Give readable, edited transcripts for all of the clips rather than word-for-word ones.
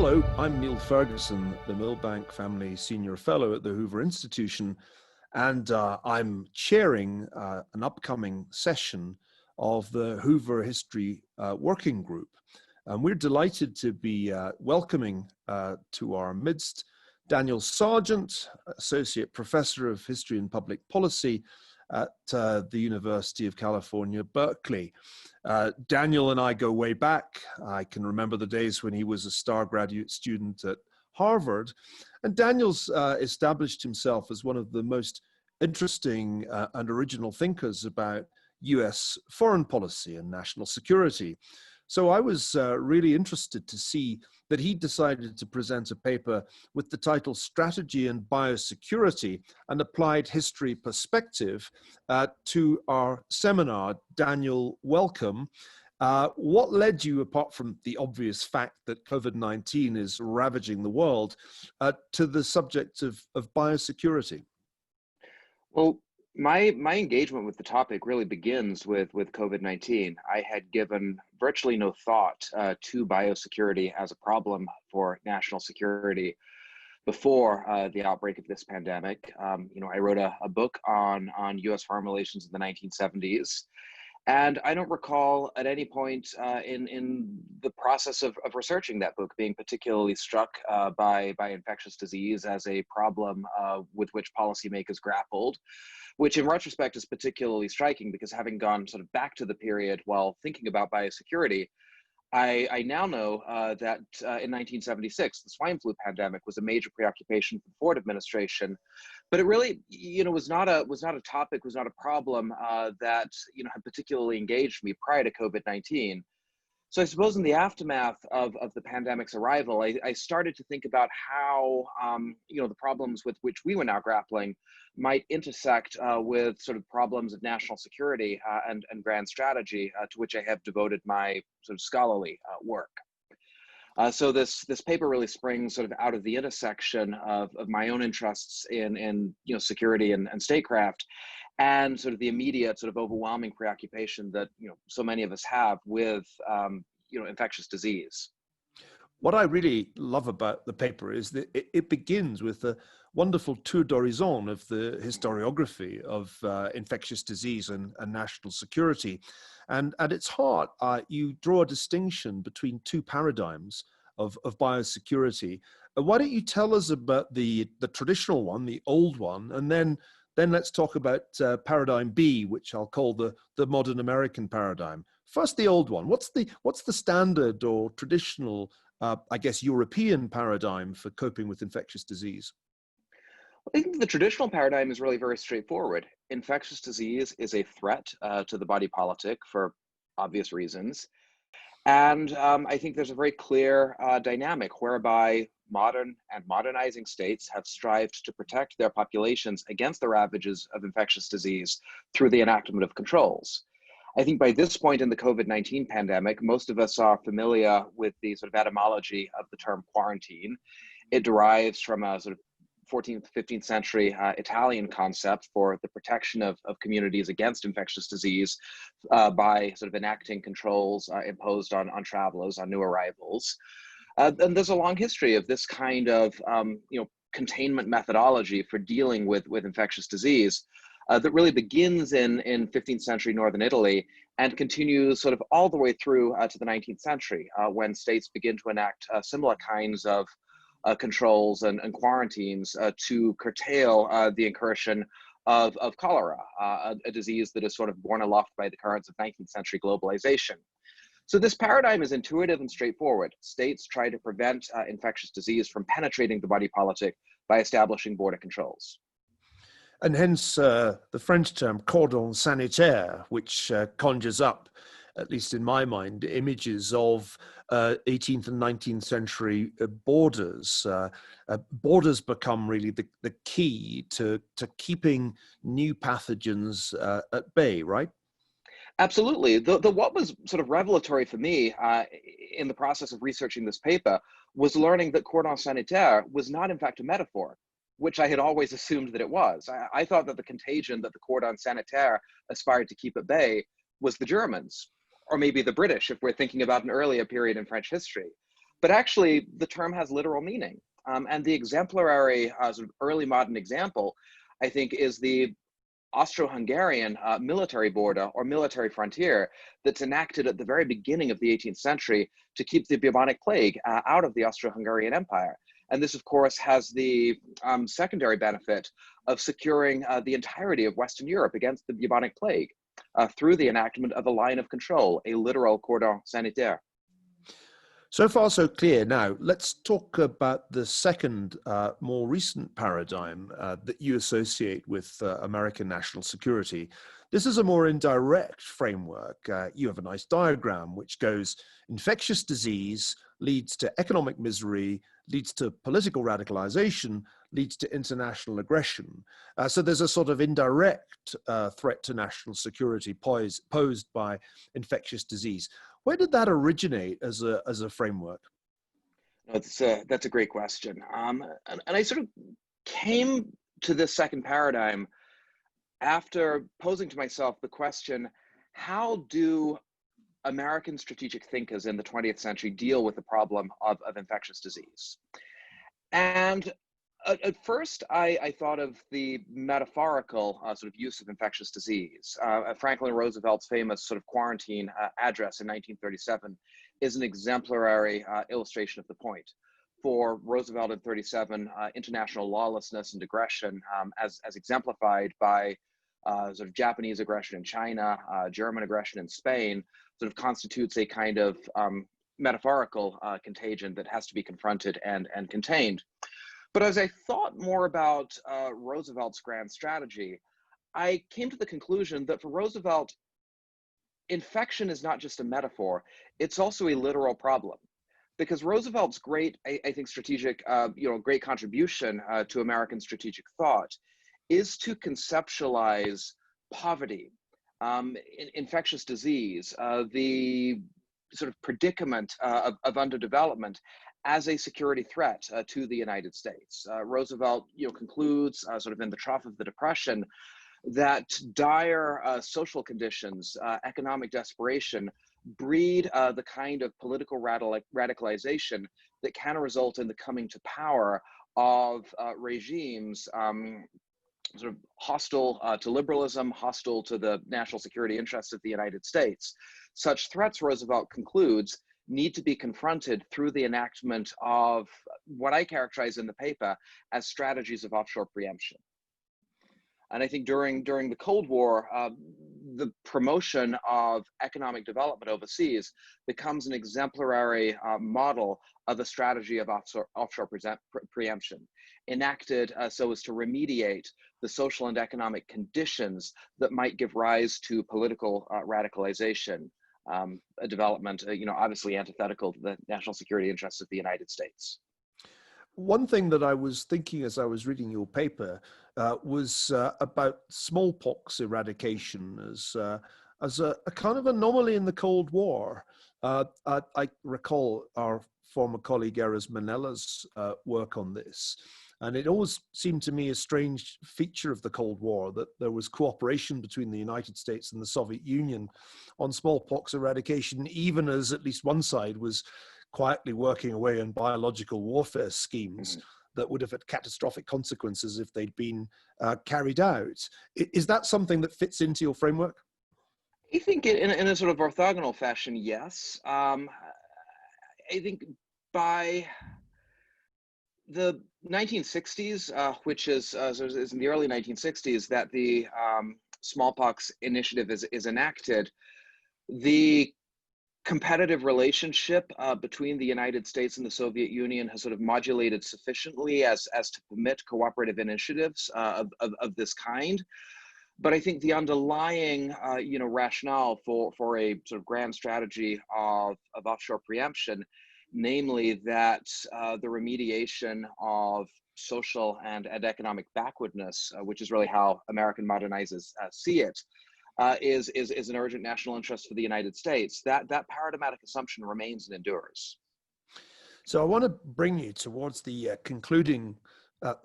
Hello, I'm Neil Ferguson, the Milbank Family Senior Fellow at the Hoover Institution, and I'm chairing an upcoming session of the Hoover History Working Group. And we're delighted to be welcoming to our midst Daniel Sargent, Associate Professor of History and Public Policy at the University of California, Berkeley. Daniel and I go way back. I can remember the days when he was a star graduate student at Harvard. And Daniel's established himself as one of the most interesting and original thinkers about US foreign policy and national security. So I was really interested to see that he decided to present a paper with the title Strategy and Biosecurity, an Applied History Perspective to our seminar. Daniel, welcome. What led you, apart from the obvious fact that COVID-19 is ravaging the world, to the subject of biosecurity? Well, my engagement with the topic really begins with COVID-19. I had given virtually no thought to biosecurity as a problem for national security before the outbreak of this pandemic. I wrote a book on U.S. foreign relations in the 1970s. And I don't recall at any point in the process of researching that book being particularly struck by infectious disease as a problem with which policymakers grappled, which in retrospect is particularly striking because having gone sort of back to the period while thinking about biosecurity, I now know that in 1976, the swine flu pandemic was a major preoccupation for the Ford administration, but it really, was not a topic, was not a problem that had particularly engaged me prior to COVID-19. So I suppose in the aftermath of the pandemic's arrival, I started to think about how the problems with which we were now grappling might intersect with sort of problems of national security and grand strategy, to which I have devoted my sort of scholarly work. So this paper really springs sort of out of the intersection of my own interests in security and statecraft, and sort of the immediate sort of overwhelming preoccupation that so many of us have with infectious disease. What I really love about the paper is that it begins with a wonderful tour d'horizon of the historiography of infectious disease and national security. And at its heart, you draw a distinction between two paradigms of biosecurity. Why don't you tell us about the traditional one, the old one, and then let's talk about paradigm B, which I'll call the modern American paradigm. First, the old one. What's the standard or traditional, European paradigm for coping with infectious disease? I think the traditional paradigm is really very straightforward. Infectious disease is a threat to the body politic for obvious reasons. And I think there's a very clear dynamic whereby modern and modernizing states have strived to protect their populations against the ravages of infectious disease through the enactment of controls. I think by this point in the COVID-19 pandemic, most of us are familiar with the sort of etymology of the term quarantine. It derives from a sort of 14th, 15th century Italian concept for the protection of communities against infectious disease by sort of enacting controls imposed on travelers, on new arrivals. And there's a long history of this kind of containment methodology for dealing with infectious disease that really begins in 15th century Northern Italy and continues sort of all the way through to the 19th century when states begin to enact similar kinds of controls and quarantines to curtail the incursion of cholera, a disease that is sort of borne aloft by the currents of 19th century globalization. So this paradigm is intuitive and straightforward. States try to prevent infectious disease from penetrating the body politic by establishing border controls. And hence the French term cordon sanitaire, which conjures up, at least in my mind, images of 18th and 19th century borders. Borders become really the key to keeping new pathogens at bay, right? Absolutely. What was sort of revelatory for me in the process of researching this paper was learning that cordon sanitaire was not in fact a metaphor, which I had always assumed that it was. I thought that the contagion that the cordon sanitaire aspired to keep at bay was the Germans, or maybe the British, if we're thinking about an earlier period in French history. But actually, the term has literal meaning. And the exemplary sort of early modern example, I think, is the Austro-Hungarian military border or military frontier that's enacted at the very beginning of the 18th century to keep the bubonic plague out of the Austro-Hungarian Empire. And this, of course, has the secondary benefit of securing the entirety of Western Europe against the bubonic plague through the enactment of a line of control, a literal cordon sanitaire. So far, so clear. Now, let's talk about the second, more recent paradigm that you associate with American national security. This is a more indirect framework. You have a nice diagram which goes infectious disease leads to economic misery, leads to political radicalization, leads to international aggression. So there's a sort of indirect threat to national security posed by infectious disease. Where did that originate as a framework? That's a great question. And I sort of came to this second paradigm after posing to myself the question, how do American strategic thinkers in the 20th century deal with the problem of infectious disease? And at first, I thought of the metaphorical sort of use of infectious disease. Franklin Roosevelt's famous sort of quarantine address in 1937 is an exemplary illustration of the point. For Roosevelt in 37, international lawlessness and aggression, as exemplified by sort of Japanese aggression in China, German aggression in Spain, sort of constitutes a kind of metaphorical contagion that has to be confronted and contained. But as I thought more about Roosevelt's grand strategy, I came to the conclusion that for Roosevelt, infection is not just a metaphor, it's also a literal problem. Because Roosevelt's great, I think, strategic, great contribution to American strategic thought is to conceptualize poverty, infectious disease, the sort of predicament of underdevelopment as a security threat to the United States. Roosevelt, concludes sort of in the trough of the Depression that dire social conditions, economic desperation, breed the kind of political radicalization that can result in the coming to power of regimes sort of hostile to liberalism, hostile to the national security interests of the United States. Such threats, Roosevelt concludes, need to be confronted through the enactment of what I characterize in the paper as strategies of offshore preemption. And I think during the Cold War, the promotion of economic development overseas becomes an exemplary model of a strategy of offshore preemption, enacted so as to remediate the social and economic conditions that might give rise to political radicalization, a development, obviously antithetical to the national security interests of the United States. One thing that I was thinking as I was reading your paper was about smallpox eradication as a kind of anomaly in the Cold War. I recall our former colleague Erez Manella's work on this. And it always seemed to me a strange feature of the Cold War that there was cooperation between the United States and the Soviet Union on smallpox eradication, even as at least one side was quietly working away on biological warfare schemes that would have had catastrophic consequences if they'd been carried out. Is that something that fits into your framework? I think in a sort of orthogonal fashion, yes. I think by the 1960s, which is in the early 1960s, that the smallpox initiative is enacted, the competitive relationship between the United States and the Soviet Union has sort of modulated sufficiently as to permit cooperative initiatives of this kind. But I think the underlying rationale for a sort of grand strategy of offshore preemption, namely that the remediation of social and economic backwardness, which is really how American modernizers see it, is an urgent national interest for the United States. That paradigmatic assumption remains and endures. So I want to bring you towards the concluding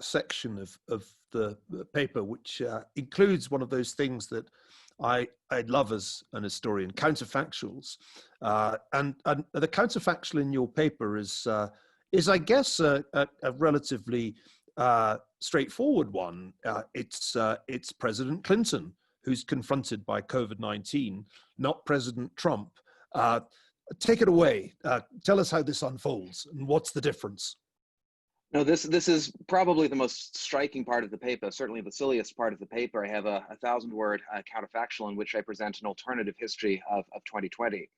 section of the paper, which includes one of those things that I love as an historian counterfactuals, and the counterfactual in your paper is I guess a relatively straightforward one. It's President Clinton who's confronted by COVID-19, not President Trump. Take it away. Tell us how this unfolds and what's the difference. No, this is probably the most striking part of the paper, certainly the silliest part of the paper. I have a 1,000-word counterfactual in which I present an alternative history of 2020.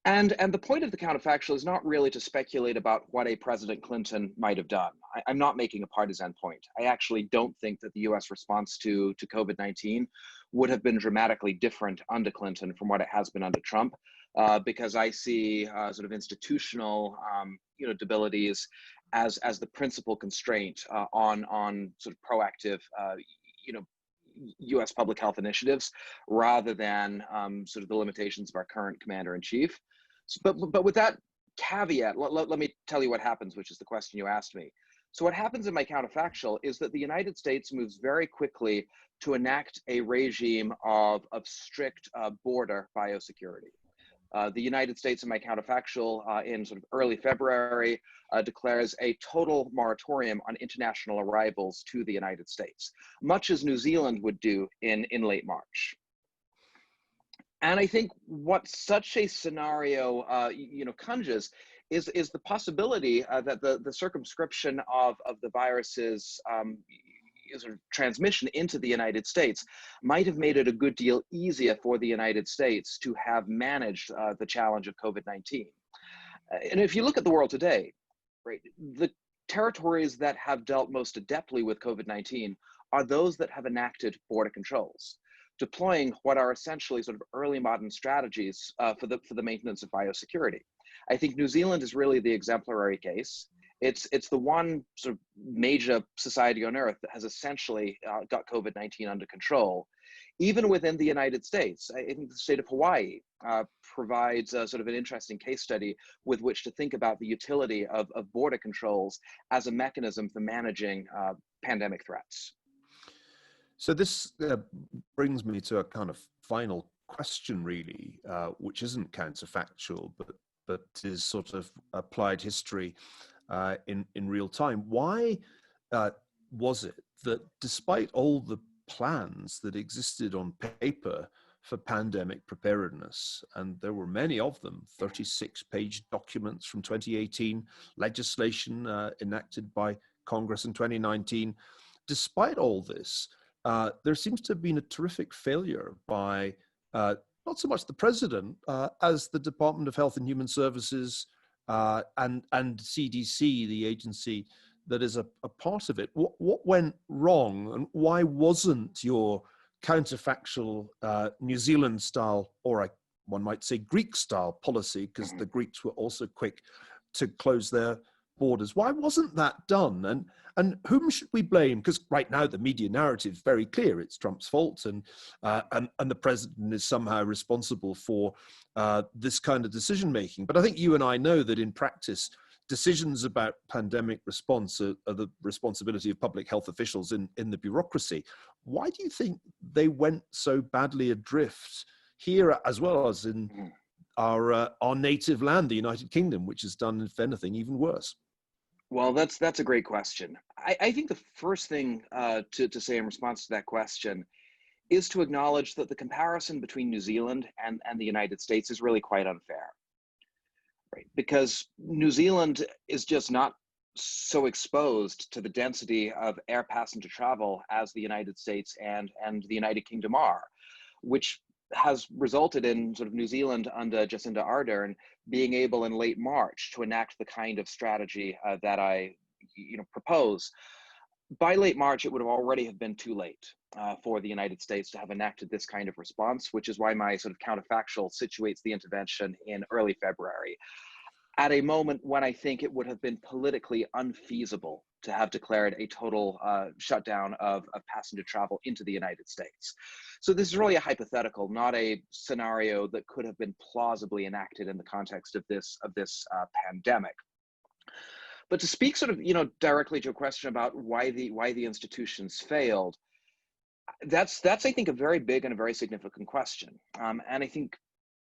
And the point of the counterfactual is not really to speculate about what a President Clinton might have done. I'm not making a partisan point. I actually don't think that the US response to COVID-19 would have been dramatically different under Clinton from what it has been under Trump, because I see sort of institutional debilities as the principal constraint on sort of proactive US public health initiatives, rather than sort of the limitations of our current commander-in-chief. But with that caveat, let me tell you what happens, which is the question you asked me. So what happens in my counterfactual is that the United States moves very quickly to enact a regime of strict border biosecurity. The United States in my counterfactual in sort of early February declares a total moratorium on international arrivals to the United States, much as New Zealand would do in late March. And I think what such a scenario conjures is the possibility that the circumscription of the virus's sort of transmission into the United States might have made it a good deal easier for the United States to have managed the challenge of COVID-19. And if you look at the world today, right, the territories that have dealt most adeptly with COVID-19 are those that have enacted border controls, deploying what are essentially sort of early modern strategies for the maintenance of biosecurity. I think New Zealand is really the exemplary case. It's the one sort of major society on earth that has essentially got COVID-19 under control. Even within the United States, I think the state of Hawaii provides a sort of an interesting case study with which to think about the utility of border controls as a mechanism for managing pandemic threats. So this brings me to a kind of final question, really, which isn't counterfactual, but is sort of applied history in real time. Why was it that despite all the plans that existed on paper for pandemic preparedness, and there were many of them, 36-page documents from 2018, legislation enacted by Congress in 2019, despite all this, there seems to have been a terrific failure by not so much the president as the Department of Health and Human Services and CDC, the agency that is a part of it. What went wrong, and why wasn't your counterfactual New Zealand style, or one might say Greek style policy, because the Greeks were also quick to close their borders? Why wasn't that done? And whom should we blame? Because right now the media narrative is very clear. It's Trump's fault, and the president is somehow responsible for this kind of decision making. But I think you and I know that in practice, decisions about pandemic response are the responsibility of public health officials in the bureaucracy. Why do you think they went so badly adrift here, as well as in our native land, the United Kingdom, which has done, if anything, even worse? Well, that's a great question. I think the first thing to say in response to that question is to acknowledge that the comparison between New Zealand and the United States is really quite unfair, right? Because New Zealand is just not so exposed to the density of air passenger travel as the United States and the United Kingdom are, which has resulted in sort of New Zealand under Jacinda Ardern being able in late March to enact the kind of strategy that I propose. By late March, it would have already have been too late for the United States to have enacted this kind of response, which is why my sort of counterfactual situates the intervention in early February, at a moment when I think it would have been politically unfeasible to have declared a total shutdown of passenger travel into the United States. So this is really a hypothetical, not a scenario that could have been plausibly enacted in the context of this pandemic. But to speak sort of directly to a question about why the institutions failed, That's I think a very big and a very significant question, and I think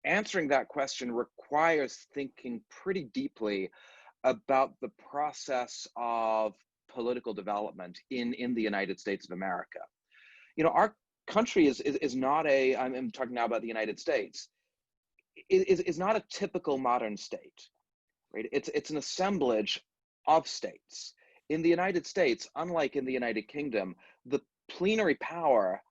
answering that question requires thinking pretty deeply about the process of political development in the United States of America. Our country is not a, I'm talking now about the United States, is not a typical modern state, right? It's an assemblage of states. In the United States, unlike in the United Kingdom, the plenary power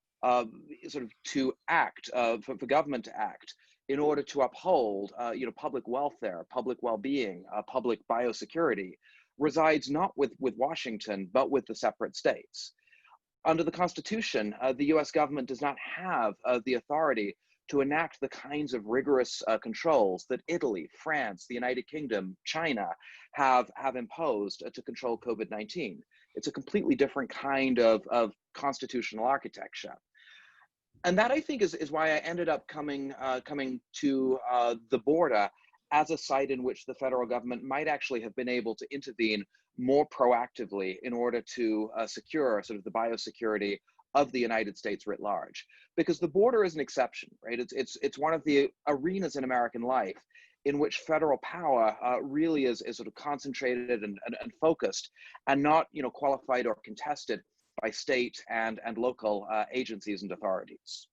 sort of to act, for government to act in order to uphold public welfare, public well-being, public biosecurity, resides not with Washington, but with the separate states. Under the Constitution, the US government does not have the authority to enact the kinds of rigorous controls that Italy, France, the United Kingdom, China have imposed to control COVID-19. It's a completely different kind of constitutional architecture. And that, I think, is why I ended up coming to the border as a site in which the federal government might actually have been able to intervene more proactively in order to secure sort of the biosecurity of the United States writ large. Because the border is an exception, right? It's one of the arenas in American life in which federal power really is sort of concentrated and focused, and not qualified or contested by state and local agencies and authorities.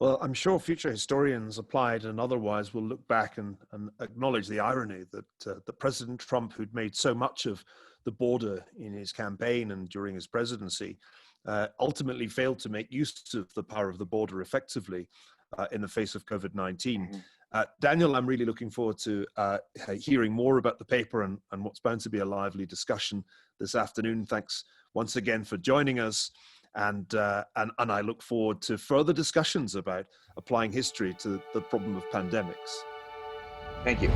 Well, I'm sure future historians, applied and otherwise, will look back and acknowledge the irony that the President Trump, who'd made so much of the border in his campaign and during his presidency, ultimately failed to make use of the power of the border effectively in the face of COVID-19. Daniel, I'm really looking forward to hearing more about the paper and what's bound to be a lively discussion this afternoon. Thanks once again for joining us. And I look forward to further discussions about applying history to the problem of pandemics. Thank you.